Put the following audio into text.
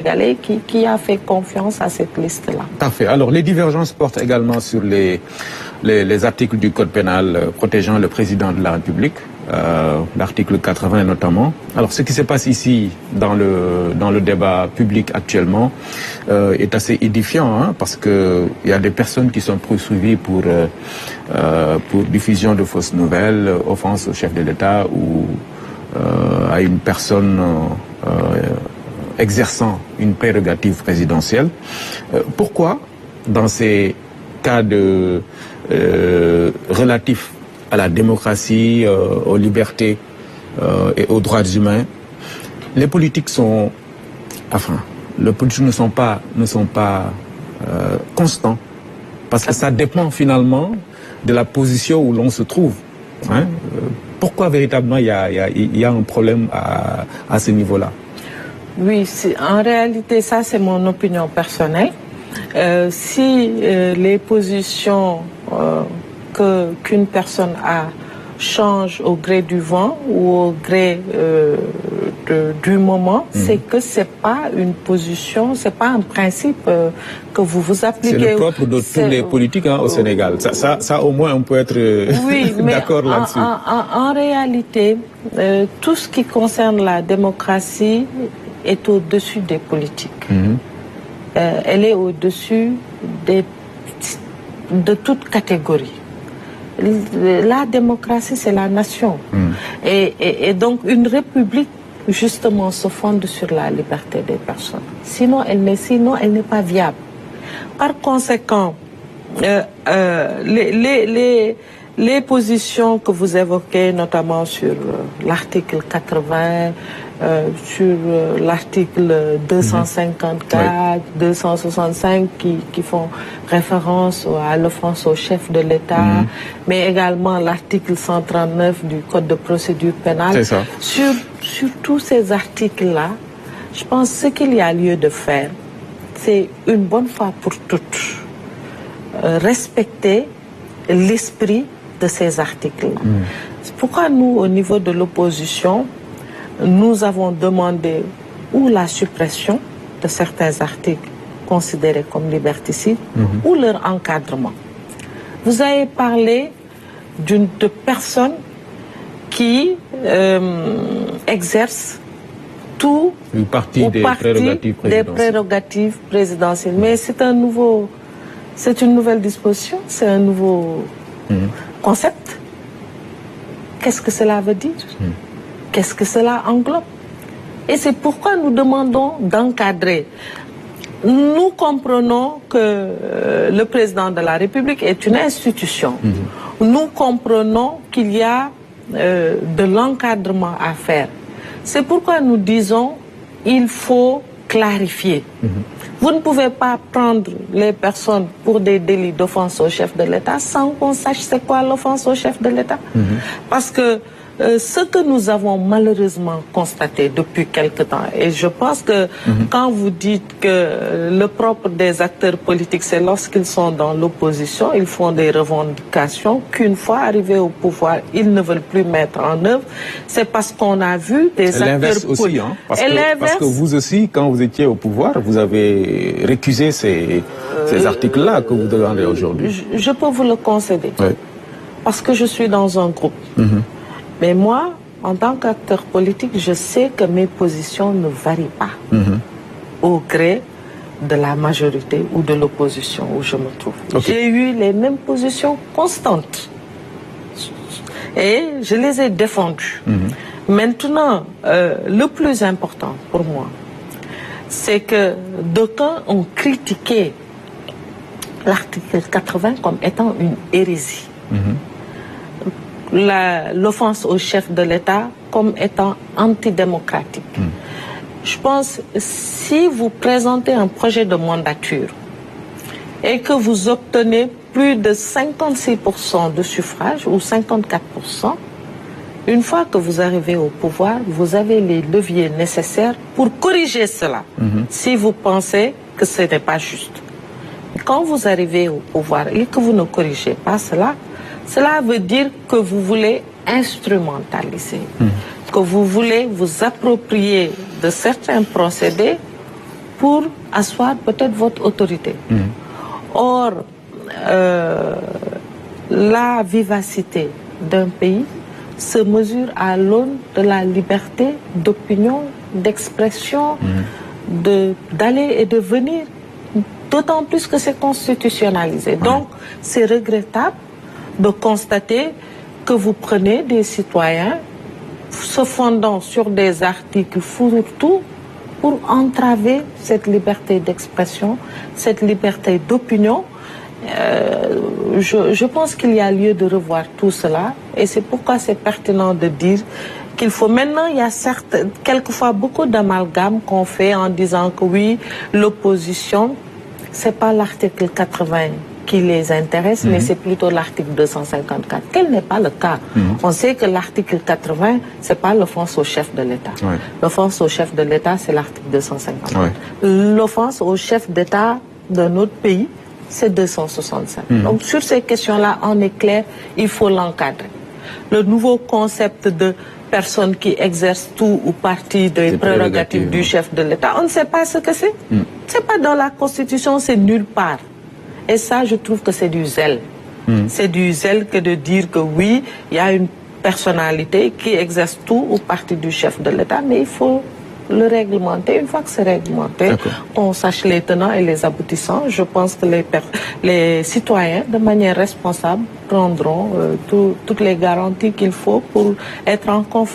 Sénégalais qui a fait confiance à cette liste-là. Parfait. Alors, les divergences portent également sur les articles du Code pénal protégeant le président de la République, l'article 80 notamment. Alors, ce qui se passe ici dans le débat public actuellement est assez édifiant, hein, parce que il y a des personnes qui sont poursuivies pour diffusion de fausses nouvelles, offense au chef de l'État ou à une personne exerçant une prérogative présidentielle. Pourquoi, dans ces cas relatifs à la démocratie, aux libertés et aux droits humains, les politiques ne sont pas constants, parce que ça dépend finalement de la position où l'on se trouve, hein. Pourquoi véritablement il y a un problème à ce niveau-là? Oui, en réalité, ça c'est mon opinion personnelle. Si les positions qu'une personne a changent au gré du vent ou au gré du moment, c'est que c'est pas une position, c'est pas un principe que vous vous appliquez. C'est le propre de tous les politiques, hein, au Sénégal. Ça au moins on peut être d'accord là-dessus. En réalité, tout ce qui concerne la démocratie est au-dessus des politiques. Elle est au-dessus de toute catégorie. La démocratie, c'est la nation. Et donc, une république, justement, se fonde sur la liberté des personnes. Sinon, elle n'est pas viable. Par conséquent, les positions que vous évoquez, notamment sur l'article 80, sur l'article 254, 265 qui font référence à l'offense au chef de l'État, mais également l'article 139 du Code de procédure pénale. C'est ça. Sur tous ces articles-là, je pense que ce qu'il y a lieu de faire, c'est une bonne fois pour toutes respecter l'esprit de ces articles-là. C'est pourquoi nous, au niveau de l'opposition, nous avons demandé ou la suppression de certains articles considérés comme liberticides ou leur encadrement. Vous avez parlé de personnes qui exercent tout une partie des prérogatives présidentielles. Mais c'est une nouvelle disposition, c'est un nouveau concept. Qu'est-ce que cela veut dire? Qu'est-ce que cela englobe? Et c'est pourquoi nous demandons d'encadrer. Nous comprenons que le président de la République est une institution. Nous comprenons qu'il y a de l'encadrement à faire. C'est pourquoi nous disons il faut clarifier. Vous ne pouvez pas prendre les personnes pour des délits d'offense au chef de l'État sans qu'on sache c'est quoi l'offense au chef de l'État. Parce que ce que nous avons malheureusement constaté depuis quelque temps, et je pense que quand vous dites que le propre des acteurs politiques, c'est lorsqu'ils sont dans l'opposition, ils font des revendications qu'une fois arrivés au pouvoir, ils ne veulent plus mettre en œuvre, c'est parce qu'on a vu des acteurs politiques. Hein, parce que vous aussi, quand vous étiez au pouvoir, vous avez récusé ces articles-là que vous demandez aujourd'hui. Je peux vous le concéder. Oui. Parce que je suis dans un groupe. Mais moi, en tant qu'acteur politique, je sais que mes positions ne varient pas au gré de la majorité ou de l'opposition où je me trouve. J'ai eu les mêmes positions constantes. Et je les ai défendues. Maintenant, le plus important pour moi, c'est que d'aucuns ont critiqué l'article 80 comme étant une hérésie. L'offense au chef de l'État comme étant antidémocratique. Je pense, si vous présentez un projet de mandature et que vous obtenez plus de 56% de suffrage ou 54%, une fois que vous arrivez au pouvoir, vous avez les leviers nécessaires pour corriger cela, si vous pensez que ce n'est pas juste. Quand vous arrivez au pouvoir et que vous ne corrigez pas cela, cela veut dire que vous voulez instrumentaliser, que vous voulez vous approprier de certains procédés pour asseoir peut-être votre autorité. Or, la vivacité d'un pays se mesure à l'aune de la liberté d'opinion, d'expression, d'aller et de venir, d'autant plus que c'est constitutionnalisé. Donc, c'est regrettable de constater que vous prenez des citoyens se fondant sur des articles fourre-tout pour entraver cette liberté d'expression, cette liberté d'opinion. Je pense qu'il y a lieu de revoir tout cela et c'est pourquoi c'est pertinent de dire qu'il faut maintenant, il y a certes, quelquefois beaucoup d'amalgames qu'on fait en disant que oui, l'opposition, c'est pas l'article 80 qui les intéresse, mais c'est plutôt l'article 254. Quel n'est pas le cas. On sait que l'article 80, c'est pas l'offense au chef de l'État. L'offense au chef de l'État, c'est l'article 254. L'offense au chef d'État de notre pays, c'est 265. Donc sur ces questions-là, on est clair, il faut l'encadrer. Le nouveau concept de personne qui exerce tout ou partie des prérogatives du chef de l'État, on ne sait pas ce que c'est. C'est pas dans la Constitution, c'est nulle part. Et ça, je trouve que c'est du zèle. C'est du zèle que de dire que oui, il y a une personnalité qui exerce tout ou partie du chef de l'État, mais il faut le réglementer. Une fois que c'est réglementé, on sache les tenants et les aboutissants. Je pense que les citoyens, de manière responsable, prendront toutes les garanties qu'il faut pour être en conformité